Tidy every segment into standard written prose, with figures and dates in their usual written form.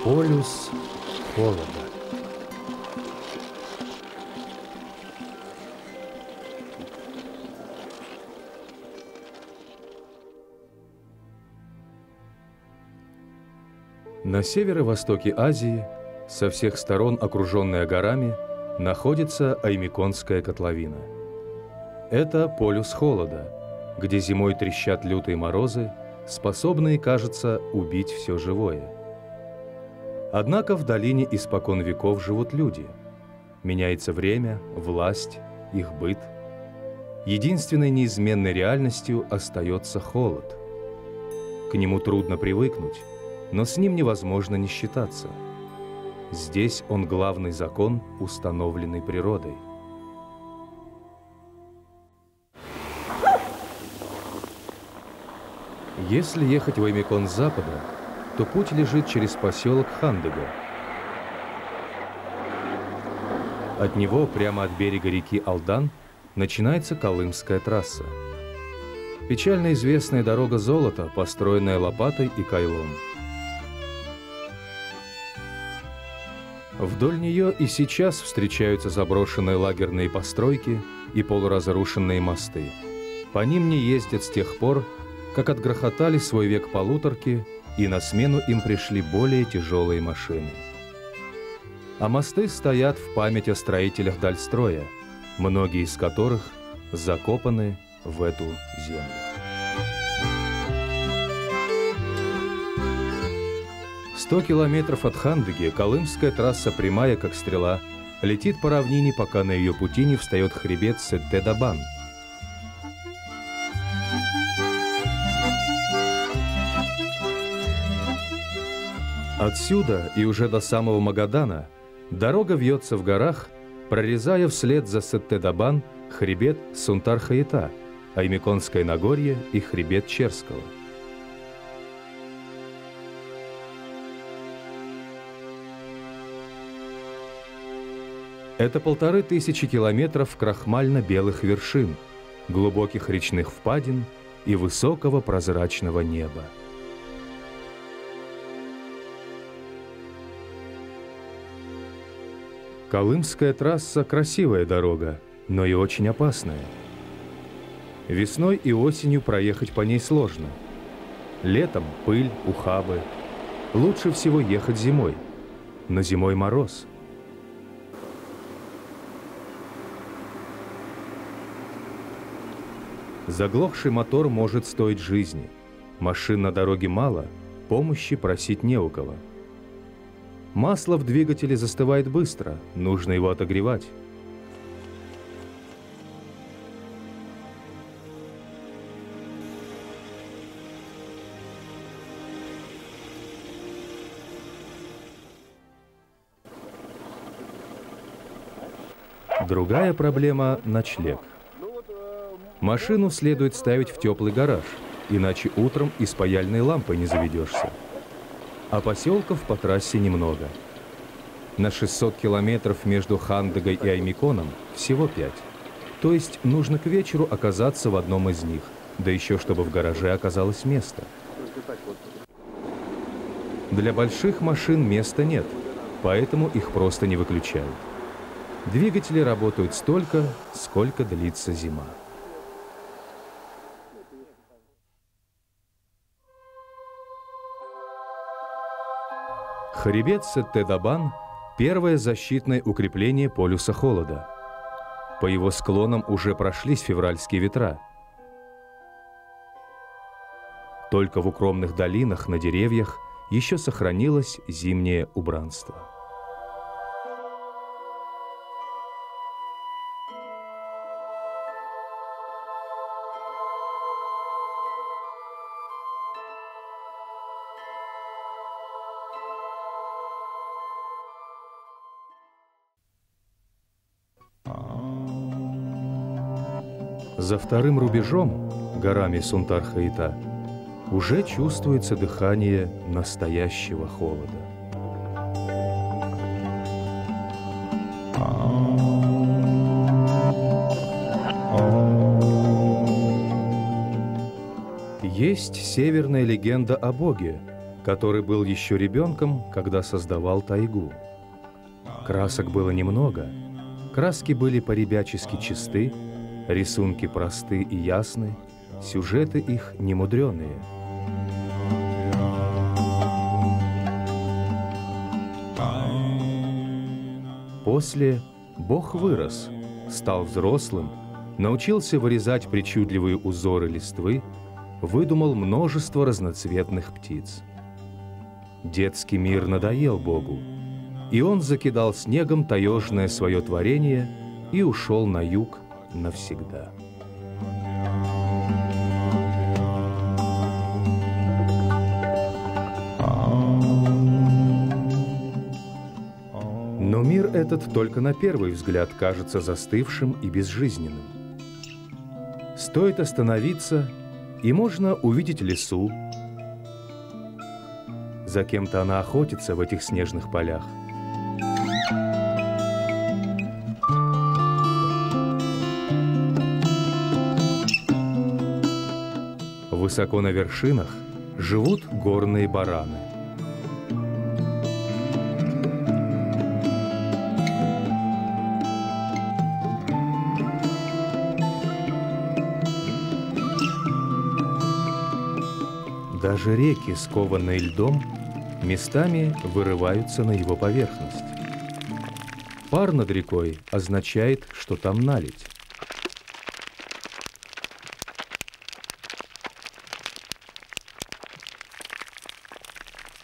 Полюс холода. На северо-востоке Азии, со всех сторон окруженная горами, находится Аймиконская котловина. Это полюс холода, где зимой трещат лютые морозы, способные, кажется, убить все живое. Однако в долине испокон веков живут люди. Меняется время, власть, их быт. Единственной неизменной реальностью остается холод. К нему трудно привыкнуть, но с ним невозможно не считаться. Здесь он главный закон, установленный природой. Если ехать в Аймикон с запада, то путь лежит через поселок Хандыга. От него, прямо от берега реки Алдан, начинается Колымская трасса. Печально известная дорога золота, построенная лопатой и кайлом. Вдоль нее и сейчас встречаются заброшенные лагерные постройки и полуразрушенные мосты. По ним не ездят с тех пор, как отгрохотали свой век полуторки, и на смену им пришли более тяжелые машины. А мосты стоят в память о строителях Дальстроя, многие из которых закопаны в эту землю. В 100 километров от Хандыги Колымская трасса, прямая как стрела, летит по равнине, пока на ее пути не встает хребет Сетте-Дабан. Отсюда и уже до самого Магадана дорога вьется в горах, прорезая вслед за Сетте-Дабан хребет Сунтар-Хаята, Аймиконское Нагорье и хребет Черского. Это 1500 километров крахмально-белых вершин, глубоких речных впадин и высокого прозрачного неба. Колымская трасса – красивая дорога, но и очень опасная. Весной и осенью проехать по ней сложно. Летом – пыль, ухабы. Лучше всего ехать зимой. Но зимой мороз. Заглохший мотор может стоить жизни. Машин на дороге мало, помощи просить не у кого. Масло в двигателе застывает быстро, нужно его отогревать. Другая проблема – ночлег. Машину следует ставить в теплый гараж, иначе утром и с паяльной лампой не заведешься. А поселков по трассе немного. На 600 километров между Хандыгой и Аймиконом всего 5. То есть нужно к вечеру оказаться в одном из них, да еще чтобы в гараже оказалось место. Для больших машин места нет, поэтому их просто не выключают. Двигатели работают столько, сколько длится зима. Хребет Сетте-Дабан Первое защитное укрепление полюса холода. По его склонам уже прошлись февральские ветра. Только в укромных долинах на деревьях еще сохранилось зимнее убранство. За вторым рубежом, горами Сунтар-Хаита, уже чувствуется дыхание настоящего холода. Есть северная легенда о Боге, который был еще ребенком, когда создавал тайгу. Красок было немного, краски были по-ребячески чисты, рисунки просты и ясны, сюжеты их немудреные. После Бог вырос, стал взрослым, научился вырезать причудливые узоры листвы, выдумал множество разноцветных птиц. Детский мир надоел Богу, и он закидал снегом таежное свое творение и ушел на юг навсегда. Но мир этот только на первый взгляд кажется застывшим и безжизненным. Стоит остановиться, и можно увидеть лису. За кем-то она охотится в этих снежных полях. Высоко на вершинах живут горные бараны. Даже реки, скованные льдом, местами вырываются на его поверхность. Пар над рекой означает, что там наледь.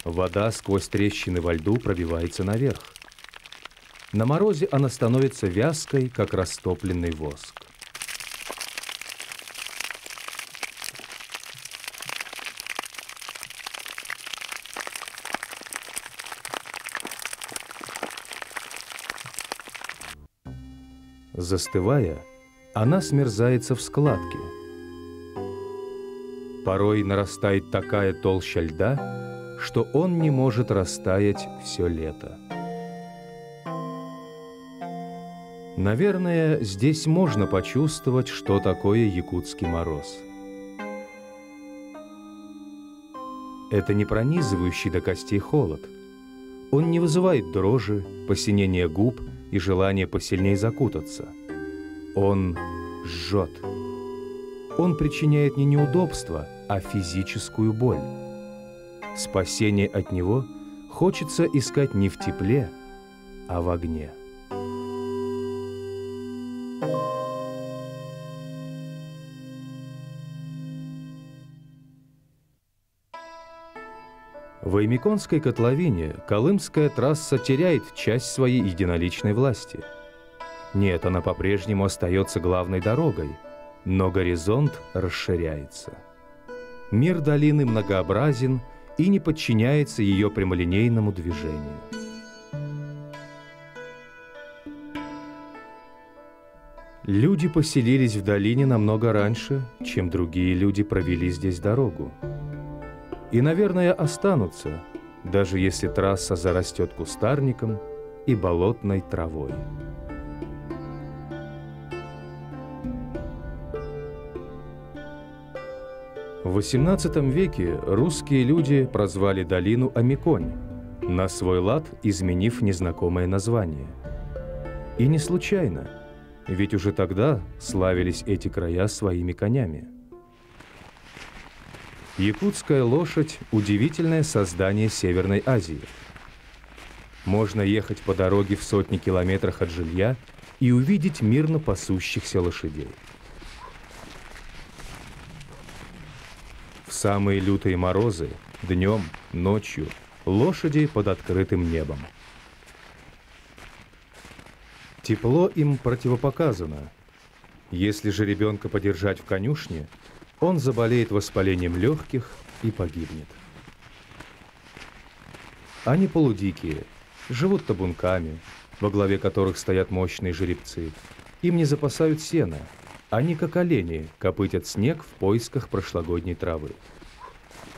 Вода сквозь трещины во льду пробивается наверх. На морозе она становится вязкой, как растопленный воск. Застывая, она смерзается в складки. Порой нарастает такая толща льда, что он не может растаять все лето. Наверное, здесь можно почувствовать, что такое якутский мороз. Это не пронизывающий до костей холод. Он не вызывает дрожи, посинения губ и желание посильнее закутаться. Он жжет. Он причиняет не неудобства, а физическую боль. Спасение от него хочется искать не в тепле, а в огне. В Аймиконской котловине Колымская трасса теряет часть своей единоличной власти. Нет, она по-прежнему остается главной дорогой, но горизонт расширяется. Мир долины многообразен и не подчиняется ее прямолинейному движению. Люди поселились в долине намного раньше, чем другие люди провели здесь дорогу. И, наверное, останутся, даже если трасса зарастет кустарником и болотной травой. В XVIII веке русские люди прозвали долину Амиконь, на свой лад изменив незнакомое название. И не случайно, ведь уже тогда славились эти края своими конями. Якутская лошадь – удивительное создание Северной Азии. Можно ехать по дороге в сотни километрах от жилья и увидеть мирно пасущихся лошадей. В самые лютые морозы, днем, ночью, лошади под открытым небом. Тепло им противопоказано. Если же ребенка подержать в конюшне, он заболеет воспалением легких и погибнет. Они полудикие, живут табунками, во главе которых стоят мощные жеребцы. Им не запасают сена. Они, как олени, копытят снег в поисках прошлогодней травы.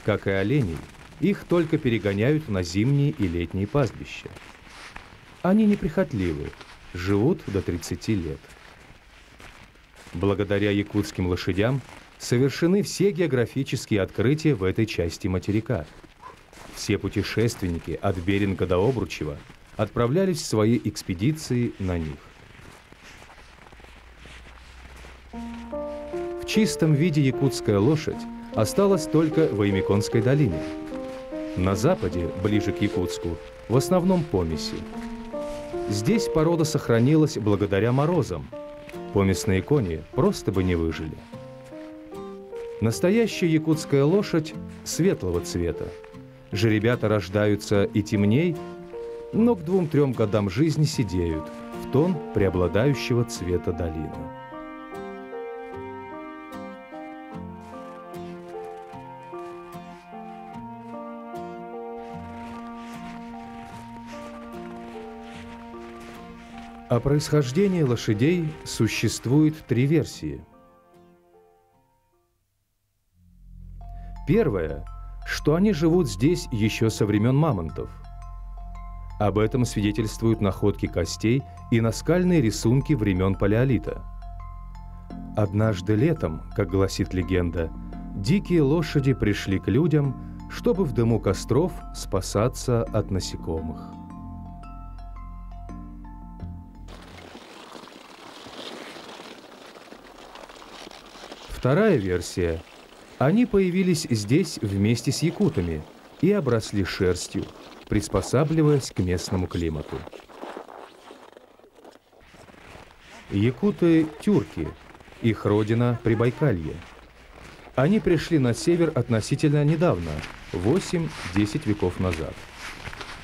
Как и оленей, их только перегоняют на зимние и летние пастбища. Они неприхотливы, живут до 30 лет. Благодаря якутским лошадям совершены все географические открытия в этой части материка. Все путешественники от Беринга до Обручева отправлялись в свои экспедиции на них. В чистом виде якутская лошадь осталась только в Оymяконской долине. На западе, ближе к Якутску, в основном помеси. Здесь порода сохранилась благодаря морозам. Помесные кони просто бы не выжили. Настоящая якутская лошадь светлого цвета. Жеребята рождаются и темней, но к 2-3 годам жизни седеют в тон преобладающего цвета долины. О происхождении лошадей существует 3 версии. Первая, что они живут здесь еще со времен мамонтов. Об этом свидетельствуют находки костей и наскальные рисунки времен палеолита. Однажды летом, как гласит легенда, дикие лошади пришли к людям, чтобы в дыму костров спасаться от насекомых. Вторая версия. Они появились здесь вместе с якутами и обросли шерстью, приспосабливаясь к местному климату. Якуты – тюрки, их родина – Прибайкалье. Они пришли на север относительно недавно, 8-10 веков назад.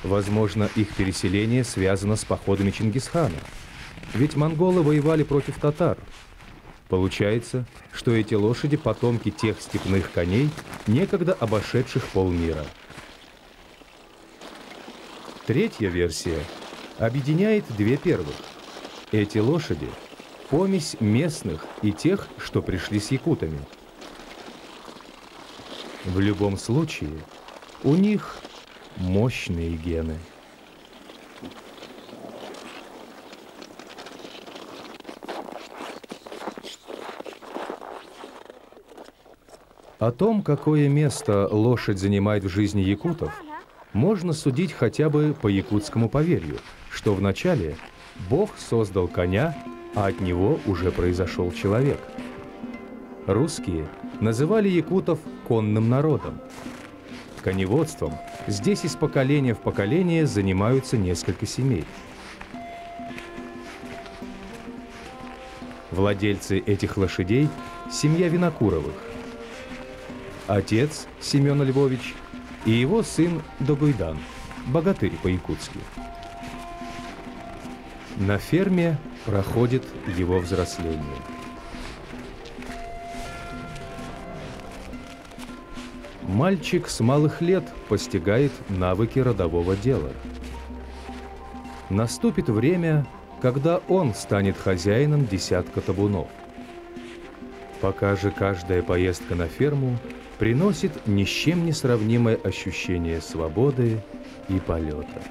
Возможно, их переселение связано с походами Чингисхана, ведь монголы воевали против татар. Получается, что эти лошади – потомки тех степных коней, некогда обошедших полмира. Третья версия объединяет 2 первых. Эти лошади – помесь местных и тех, что пришли с якутами. В любом случае, у них мощные гены. О том, какое место лошадь занимает в жизни якутов, можно судить хотя бы по якутскому поверью, что вначале Бог создал коня, а от него уже произошел человек. Русские называли якутов конным народом. Коневодством здесь из поколения в поколение занимаются несколько семей. Владельцы этих лошадей – семья Винокуровых. Отец Семен Львович и его сын Догуйдан, богатырь по-якутски. На ферме проходит его взросление. Мальчик с малых лет постигает навыки родового дела. Наступит время, когда он станет хозяином десятка табунов. Пока же каждая поездка на ферму приносит ни с чем не сравнимое ощущение свободы и полета.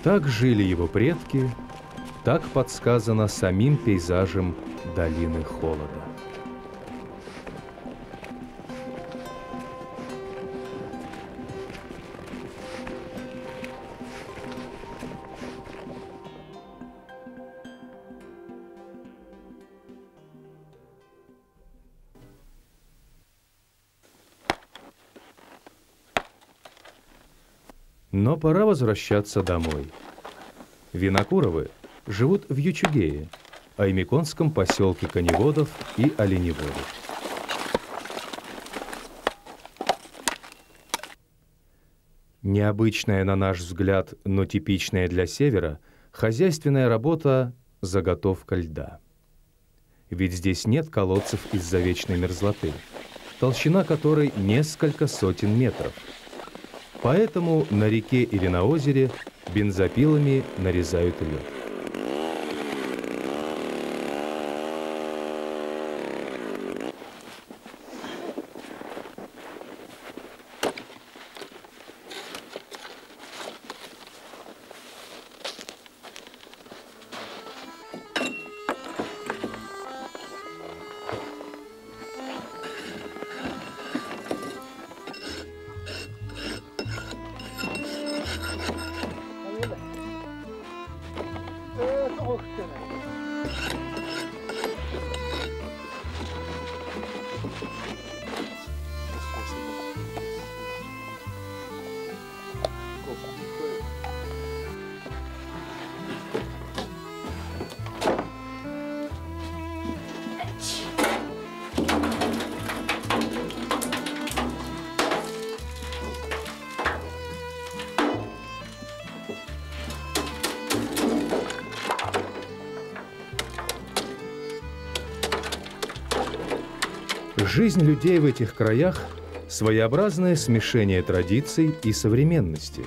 Так жили его предки, так подсказано самим пейзажем долины холода. Но пора возвращаться домой. Винокуровы живут в Ючугее, аймиконском поселке коневодов и оленеводов. Необычная, на наш взгляд, но типичная для севера, хозяйственная работа – заготовка льда. Ведь здесь нет колодцев из-за вечной мерзлоты, толщина которой несколько сотен метров. Поэтому на реке или на озере бензопилами нарезают лед. Жизнь людей в этих краях – своеобразное смешение традиций и современности.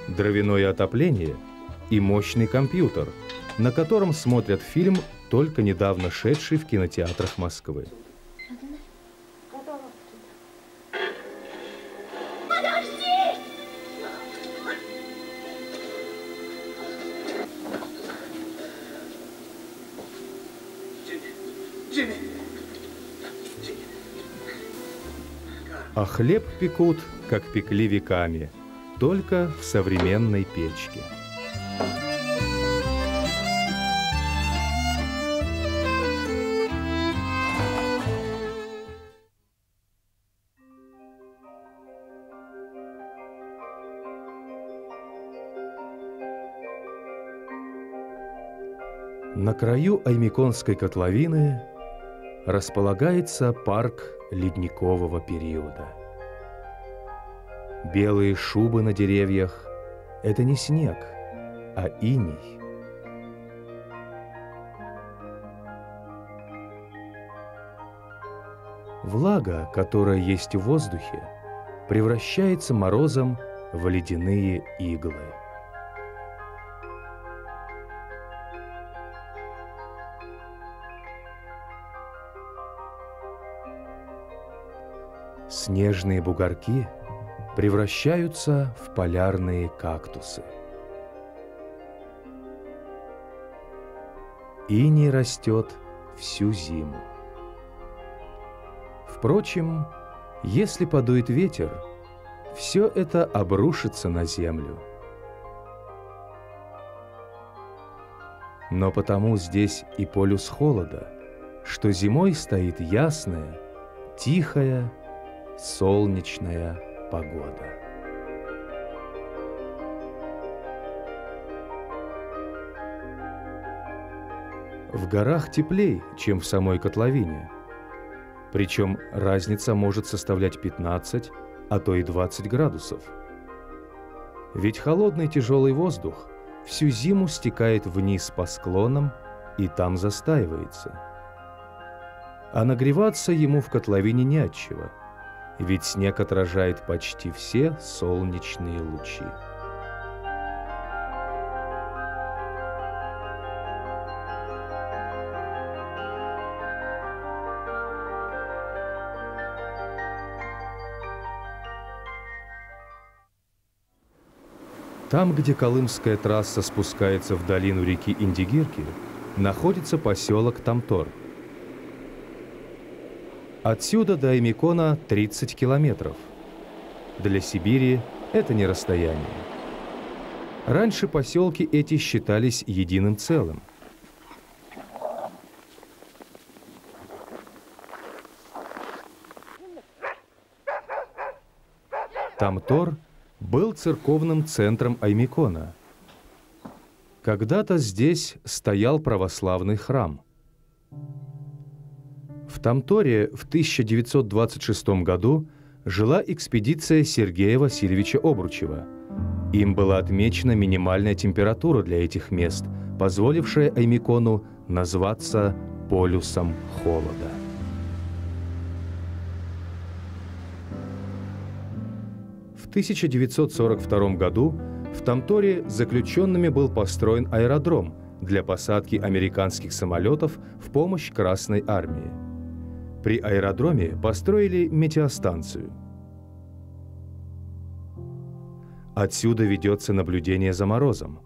Дровяное отопление и мощный компьютер, на котором смотрят фильм, только недавно шедший в кинотеатрах Москвы. А хлеб пекут, как пекли веками, только в современной печке. На краю Аймиконской котловины располагается парк ледникового периода. Белые шубы на деревьях – это не снег, а иней. Влага, которая есть в воздухе, превращается морозом в ледяные иглы. Снежные бугорки превращаются в полярные кактусы. Иней растет всю зиму. Впрочем, если подует ветер, все это обрушится на землю. Но потому здесь и полюс холода, что зимой стоит ясная, тихая, солнечная погода. В горах теплей, чем в самой котловине. Причем разница может составлять 15, а то и 20 градусов. Ведь холодный тяжелый воздух всю зиму стекает вниз по склонам и там застаивается. А нагреваться ему в котловине не от чего, ведь снег отражает почти все солнечные лучи. Там, где Колымская трасса спускается в долину реки Индигирки, находится поселок Тамтор. Отсюда до Аймикона 30 километров. Для Сибири это не расстояние. Раньше поселки эти считались единым целым. Тамтор был церковным центром Аймикона. Когда-то здесь стоял православный храм. В Тамторе в 1926 году жила экспедиция Сергея Васильевича Обручева. Им была отмечена минимальная температура для этих мест, позволившая Аймикону назваться полюсом холода. В 1942 году в Тамторе заключенными был построен аэродром для посадки американских самолетов в помощь Красной армии. При аэродроме построили метеостанцию. Отсюда ведется наблюдение за морозом.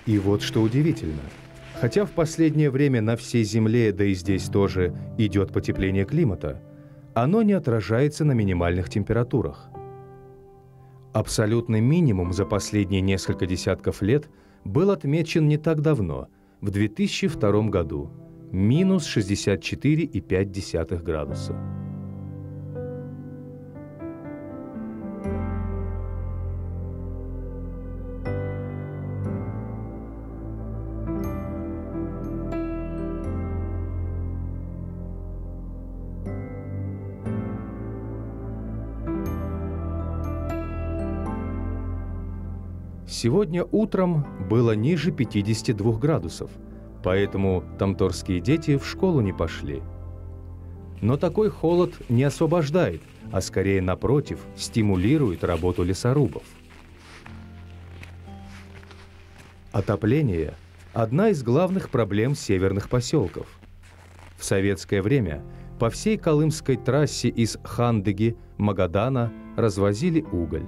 И вот что удивительно. Хотя в последнее время на всей Земле, да и здесь тоже, идет потепление климата, оно не отражается на минимальных температурах. Абсолютный минимум за последние несколько десятков лет был отмечен не так давно, в 2002 году, минус 64,5 градуса. Сегодня утром было ниже 52 градусов, поэтому тамторские дети в школу не пошли. Но такой холод не освобождает, а скорее, напротив, стимулирует работу лесорубов. Отопление – одна из главных проблем северных поселков. В советское время по всей Колымской трассе из Хандыги, Магадана развозили уголь.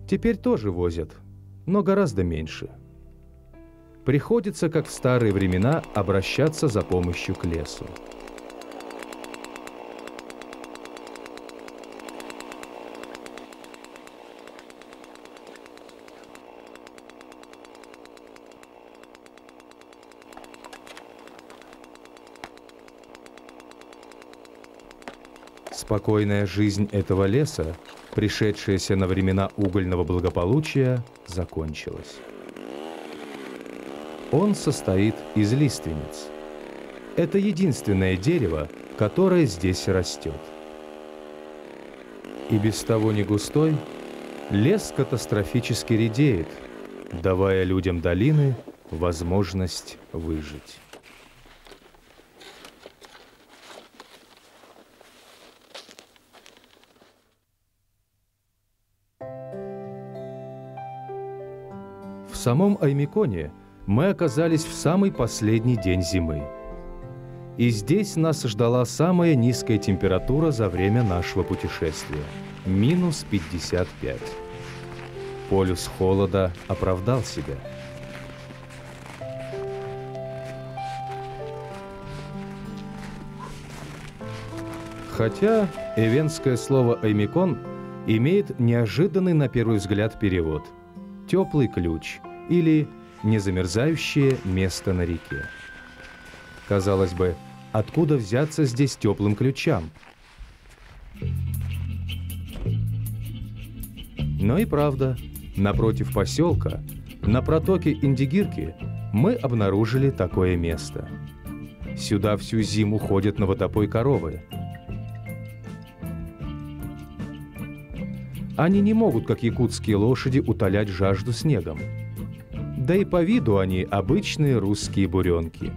Теперь тоже возят, но гораздо меньше. Приходится, как в старые времена, обращаться за помощью к лесу. Спокойная жизнь этого леса, пришедшаяся на времена угольного благополучия, закончилась. Он состоит из лиственниц. Это единственное дерево, которое здесь растет. И без того не густой, лес катастрофически редеет, давая людям долины возможность выжить. В самом Аймиконе мы оказались в самый последний день зимы. И здесь нас ждала самая низкая температура за время нашего путешествия – минус 55. Полюс холода оправдал себя. Хотя эвенское слово «Аймикон» имеет неожиданный на первый взгляд перевод – «теплый ключ» или «незамерзающее место на реке». Казалось бы, откуда взяться здесь теплым ключам? Но и правда, напротив поселка, на протоке Индигирки, мы обнаружили такое место. Сюда всю зиму ходят на водопой коровы. Они не могут, как якутские лошади, утолять жажду снегом. Да и по виду они обычные русские буренки.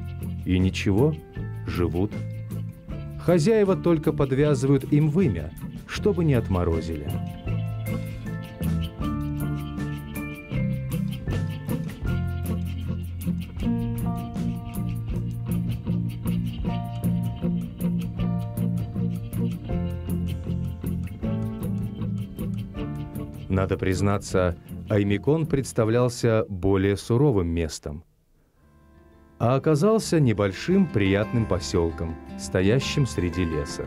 И ничего, живут. Хозяева только подвязывают им вымя, чтобы не отморозили. Надо признаться, Аймикон представлялся более суровым местом, а оказался небольшим приятным поселком, стоящим среди леса.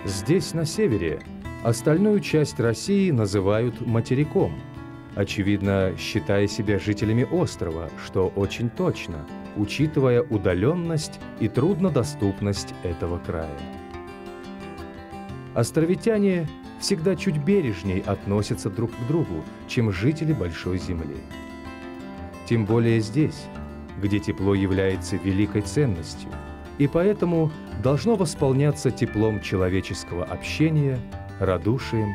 Здесь, на севере, остальную часть России называют материком, очевидно, считая себя жителями острова, что очень точно, учитывая удаленность и труднодоступность этого края. Островитяне всегда чуть бережней относятся друг к другу, чем жители Большой Земли. Тем более здесь, где тепло является великой ценностью, и поэтому должно восполняться теплом человеческого общения, радушием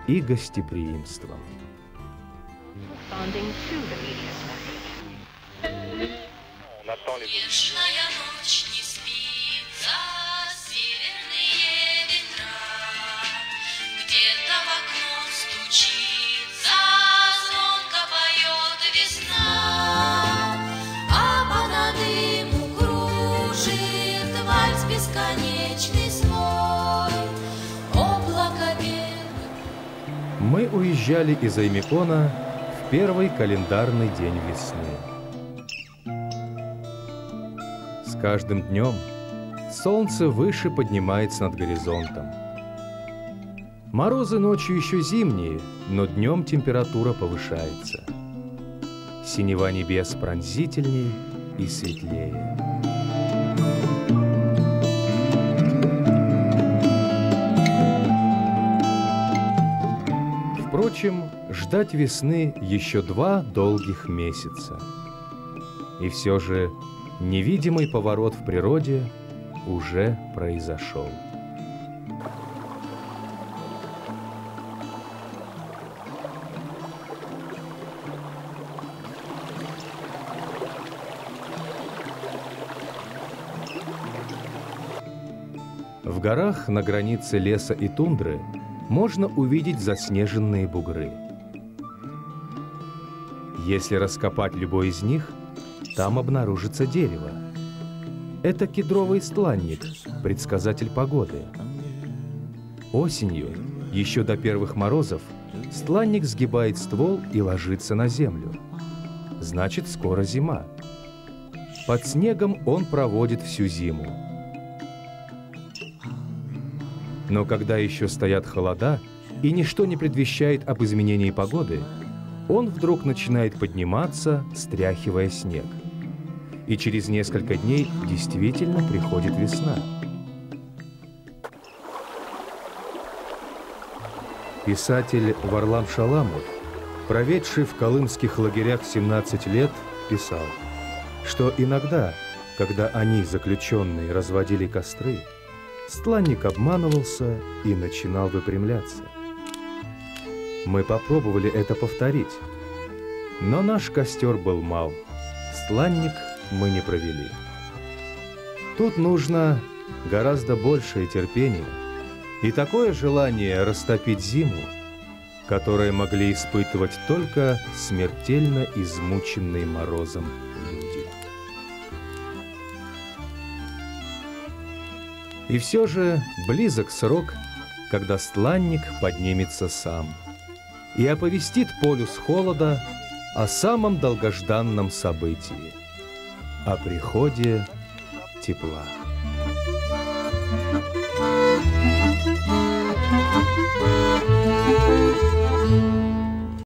и гостеприимством. Нежная ночь не спится, северные ветра, где-то в окно стучится, звонко поет весна, а по надыму кружит вальс бесконечный свой, облако белых. Мы уезжали из Аймекона в первый календарный день весны. С каждым днем солнце выше поднимается над горизонтом. Морозы ночью еще зимние, но днем температура повышается. Синева небес пронзительнее и светлее. Впрочем, ждать весны еще 2 долгих месяца. И все же невидимый поворот в природе уже произошел. В горах на границе леса и тундры можно увидеть заснеженные бугры. Если раскопать любой из них, там обнаружится дерево. Это кедровый стланник, предсказатель погоды. Осенью, еще до первых морозов, стланник сгибает ствол и ложится на землю. Значит, скоро зима. Под снегом он проводит всю зиму. Но когда еще стоят холода и ничто не предвещает об изменении погоды, он вдруг начинает подниматься, стряхивая снег. И через несколько дней действительно приходит весна. Писатель Варлам Шаламов, проведший в колымских лагерях 17 лет, писал, что иногда, когда они, заключенные, разводили костры, стланник обманывался и начинал выпрямляться. Мы попробовали это повторить, но наш костер был мал, стланник мы не провели. Тут нужно гораздо большее терпение и такое желание растопить зиму, которое могли испытывать только смертельно измученные морозом люди. И все же близок срок, когда стланник поднимется сам и оповестит полюс холода о самом долгожданном событии — о приходе тепла.